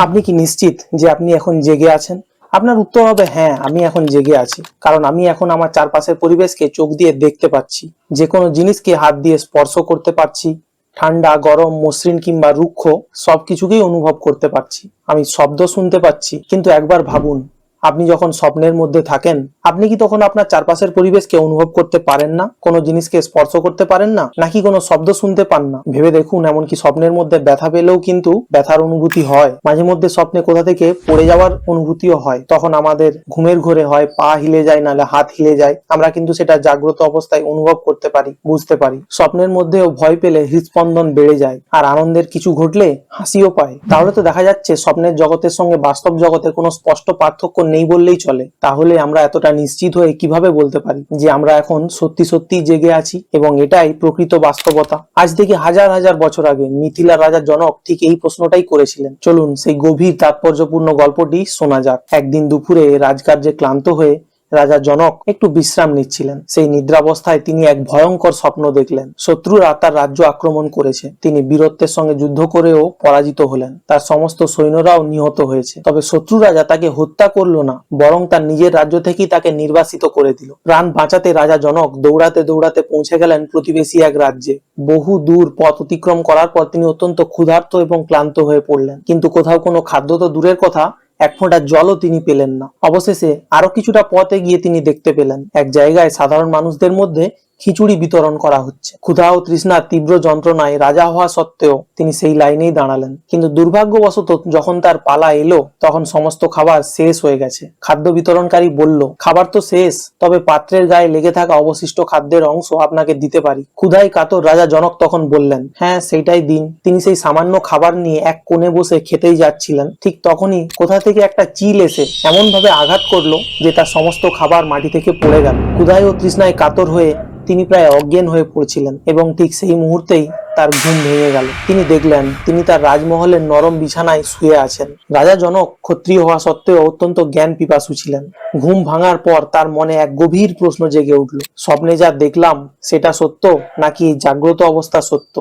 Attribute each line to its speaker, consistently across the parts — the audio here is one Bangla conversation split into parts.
Speaker 1: আপনি কি নিশ্চিত যে আপনি এখন জেগে আছেন? আপনার উত্তর হবে হ্যাঁ, আমি এখন জেগে আছি, কারণ আমি এখন আমার চারপাশের পরিবেশকে চোখ দিয়ে দেখতে পাচ্ছি, যে কোনো জিনিসকে হাত দিয়ে স্পর্শ করতে পারছি, ঠান্ডা, গরম, মসৃণ কিংবা রুক্ষ সবকিছুকেই অনুভব করতে পারছি। আমি শব্দ শুনতে পাচ্ছি। কিন্তু একবার ভাবুন, আপনি যখন স্বপ্নের মধ্যে থাকেন, আপনি কি তখন আপনার চারপাশের পরিবেশকে অনুভব করতে পারেন না? কোনো জিনিসকে স্পর্শ করতে পারেন না, নাকি কোনো শব্দ শুনতে পান না? ভেবে দেখুন, এমনকি স্বপ্নের মধ্যে ব্যথা পেলেও কিন্তু ব্যথার অনুভূতি হয়। মাঝে মধ্যে স্বপ্নে কোথা থেকে পড়ে যাওয়ার অনুভূতিও হয়। তখন আমাদের ঘুমের ঘোরে হয় পা হিলে যায়, নাহলে হাত হিলে যায়। আমরা কিন্তু সেটা জাগ্রত অবস্থায় অনুভব করতে পারি, বুঝতে পারি। স্বপ্নের মধ্যেও ভয় পেলে হৃদস্পন্দন বেড়ে যায়, আর আনন্দের কিছু ঘটলে হাসিও পায়। তাহলে তো দেখা যাচ্ছে স্বপ্নের জগতের সঙ্গে বাস্তব জগতের কোনো স্পষ্ট পার্থক্য নেই বললেই চলে। তাহলে আমরা এতটা নিশ্চিত হয়ে কিভাবে বলতে পারি যে আমরা এখন সত্যি সত্যি জেগে আছি এবং এটাই প্রকৃত বাস্তবতা? আজ থেকে হাজার হাজার বছর আগে মিথিলার রাজা জনক ঠিক এই প্রশ্নটাই করেছিলেন। চলুন সেই গভীর তাৎপর্যপূর্ণ গল্পটি শোনা যাক। একদিন দুপুরে রাজকার্যে ক্লান্ত হয়ে রাজা জনক একটু বিশ্রাম নিচ্ছিলেন। সেই নিদ্রাবস্থায় তিনি এক ভয়ঙ্কর স্বপ্ন দেখলেন। শত্রুরা তার রাজ্য আক্রমণ করেছে। তিনি বীরত্বের সঙ্গে যুদ্ধ করেও পরাজিত হলেন। তার সমস্ত সৈন্যরাও নিহত হয়েছে। তবে শত্রু রাজা তাকে হত্যা করলো না, বরং তার নিজের রাজ্য থেকেই তাকে নির্বাসিত করে দিল। প্রাণ বাঁচাতে রাজা জনক দৌড়াতে দৌড়াতে পৌঁছে গেলেন প্রতিবেশী এক রাজ্যে। বহু দূর পথ অতিক্রম করার পর তিনি অত্যন্ত ক্ষুধার্ত এবং ক্লান্ত হয়ে পড়লেন। কিন্তু কোথাও কোনো খাদ্য তো দূরের কথা, এক ফোঁটা জলও তিনি পেলেন না। অবশেষে আরো কিছুটা পথে গিয়ে তিনি দেখতে পেলেন এক জায়গায় সাধারণ মানুষদের মধ্যে খিচুড়ি বিতরণ করা হচ্ছে। ক্ষুধা ও তৃষ্ণার তীব্র যন্ত্রণায় রাজা হওয়া সত্ত্বেও তিনি সেই লাইনেই দাঁড়ালেন। কিন্তু দুর্ভাগ্যবশত যখন তার পালা এলো, তখন সমস্ত খাবার শেষ হয়ে গেছে। খাদ্য বিতরণকারী বলল, খাবার তো শেষ, তবে পাত্রের গায়ে লেগে থাকা অবশিষ্ট খাদ্যের অংশ আপনাকে দিতে পারি। ক্ষুধায় কাতর রাজা জনক তখন বললেন, হ্যাঁ সেইটাই দিন। তিনি সেই সামান্য খাবার নিয়ে এক কোণে বসে খেতেই যাচ্ছিলেন। ঠিক তখনই কোথা থেকে একটা চিল এসে এমন ভাবে আঘাত করলো যে তার সমস্ত খাবার মাটি থেকে পড়ে গেল। ক্ষুধায় ও তৃষ্ণায় কাতর হয়ে তিনি প্রায় অজ্ঞান হয়ে পড়ছিলেন এবং ঠিক সেই মুহূর্তেই তার ঘুম ভেঙে গেল। তিনি দেখলেন তিনি তার রাজমহলের নরম বিছানায় শুয়ে আছেন। রাজা জনক ক্ষত্রিয় হওয়া সত্ত্বেও অত্যন্ত জ্ঞান পিপাসু ছিলেন। ঘুম ভাঙার পর তার মনে এক গভীর প্রশ্ন জেগে উঠল। স্বপ্নে যা দেখলাম সেটা সত্য, নাকি জাগ্রত অবস্থা সত্য?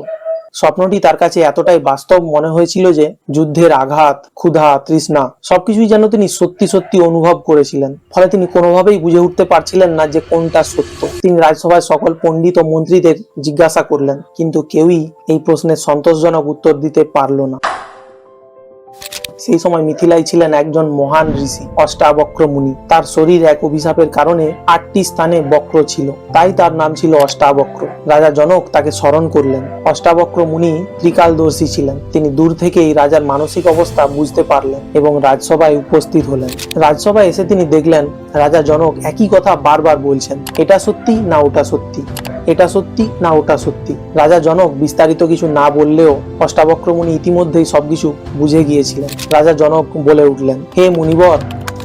Speaker 1: স্বপ্নটি তার কাছে এতটাই বাস্তব মনে হয়েছিল যে যুদ্ধের আঘাত, ক্ষুধা, তৃষ্ণা সবকিছুই যেন তিনি সত্যি সত্যি অনুভব করেছিলেন। ফলে তিনি কোনোভাবেই বুঝে উঠতে পারছিলেন না যে কোনটা সত্য। তিনি রাজসভায় সকল পণ্ডিত ও মন্ত্রীদের জিজ্ঞাসা করলেন, কিন্তু কেউই এই প্রশ্নের সন্তোষজনক উত্তর দিতে পারল না। সেই সময় মিথিলায় ছিলেন একজন মহান ঋষি, অষ্টাবক্র মুনি। তার শরীর এক অভিশাপের কারণে 8টি স্থানে বক্র ছিল, তাই তার নাম ছিল অষ্টাবক্র। রাজা জনক তাকে স্মরণ করলেন। অষ্টাবক্র মুনি ত্রিকালদর্শী ছিলেন। তিনি দূর থেকেই রাজার মানসিক অবস্থা বুঝতে পারলেন এবং রাজসভায় উপস্থিত হলেন। রাজসভায় এসে তিনি দেখলেন রাজা জনক একই কথা বারবার বলছেন, এটা সত্যি না ওটা সত্যি, এটা সত্যি না ওটা সত্যি। রাজা জনক বিস্তারিত কিছু না বললেও অষ্টাবক্র মুনি ইতিমধ্যেই সবকিছু বুঝে গিয়েছিলেন। রাজা জনক বলে উঠলেন, হে মুনিবর,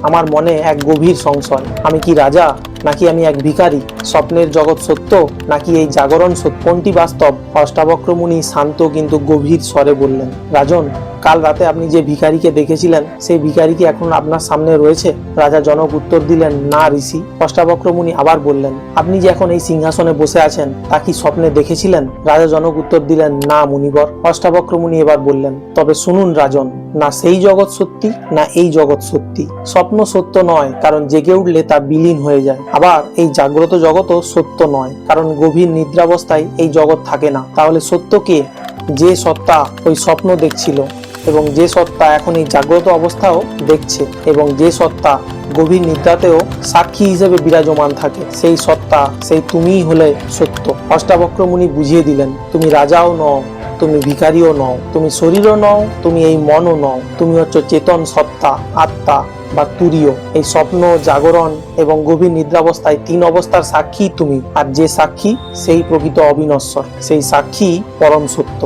Speaker 1: আমার মনে এক গভীর সংশয়। আমি কি রাজা, নাকি আমি এক ভিখারি? স্বপ্নের জগৎ সত্য, নাকি এই জাগরণ সত্য? কোনটি বাস্তব? অষ্টাবক্র মুনি শান্ত কিন্তু গভীর স্বরে বললেন, রাজন, কাল রাতে আপনি যে ভিখারিকে দেখেছিলেন সেই ভিখারি কি এখন আপনার সামনে রয়েছে? রাজা জনক উত্তর দিলেন, না ঋষি। অষ্টাবক্র মুনি আবার বললেন, আপনি যে এখন এই সিংহাসনে বসে আছেন তা কি স্বপ্নে দেখেছিলেন? রাজা জনক উত্তর দিলেন, না মুনিবর। অষ্টাবক্র মুনি এবার বললেন, তবে শুনুন রাজন, না সেই জগৎ সত্যি না এই জগৎ সত্যি। স্বপ্ন সত্য নয়, কারণ জেগে উঠলে তা বিলীন হয়ে যায়। আবার এই জাগ্রত জগৎও সত্য নয়, কারণ গভীর নিদ্রাবস্থায় এই জগৎ থাকে না। তাহলে সত্য কে? যে সত্তা ওই স্বপ্ন দেখছিল, এবং যে সত্তা এখন এই জাগ্রত অবস্থাও দেখছে, এবং যে সত্তা গভীর নিদ্রাতেও সাক্ষী হিসেবে বিরাজমান থাকে, সেই সত্তা, সেই তুমিই হলে সত্য। অষ্টাবক্র মুনি বুঝিয়ে দিলেন, তুমি রাজাও নও, তুমি ভিখারিও নও, তুমি শরীরও নও, তুমি এই মনও নও, তুমি হচ্ছে চেতন সত্তা, আত্মা বা তুরীয়। এই স্বপ্ন, জাগরণ এবং গভীর নিদ্রাবস্থায় 3 অবস্থার সাক্ষী তুমি, আর যে সাক্ষী সেই প্রকৃত অবিনশ্বর, সেই সাক্ষী পরম সত্য।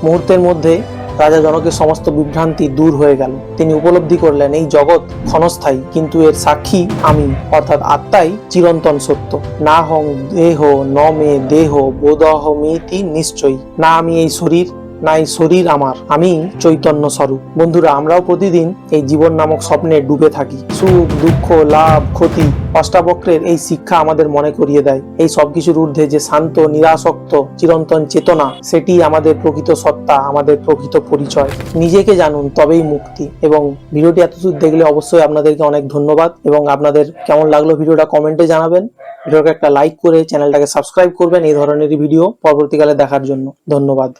Speaker 1: মুহূর্তের মধ্যে রাজা জনকের সমস্ত বিভ্রান্তি দূর হয়ে গেল। তিনি উপলব্ধি করলেন এই জগৎ ক্ষণস্থায়ী, কিন্তু এর সাক্ষী আমি, অর্থাৎ আত্মাই চিরন্তন সত্য। না হং দেহ ন মে দেহ বোধহমিতি নিশ্চয়ই। না আমি এই শরীর, নাই শরীর আমার, আমি চৈতন্য স্বরূপ। বন্ধুরা, আমরাও প্রতিদিন এই জীবন নামক স্বপ্নে ডুবে থাকি। সুখ, দুঃখ, লাভ, ক্ষতি, অষ্টাবক্রের এই শিক্ষা আমাদের মনে করিয়ে দেয় এই সবকিছুর ঊর্ধ্বে যে শান্ত, নিরাসক্ত, চিরন্তন চেতনা, সেটি আমাদের প্রকৃত সত্তা, আমাদের প্রকৃত পরিচয়। নিজেকে জানুন, তবেই মুক্তি। এবং ভিডিওটি এতদূর দেখলে অবশ্যই আপনাদেরকে অনেক ধন্যবাদ। এবং আপনাদের কেমন লাগলো ভিডিওটা কমেন্টে জানাবেন। ভিডিওকে একটা লাইক করে চ্যানেলটাকে সাবস্ক্রাইব করবেন এই ধরনের ভিডিও পরবর্তীকালে দেখার জন্য। ধন্যবাদ।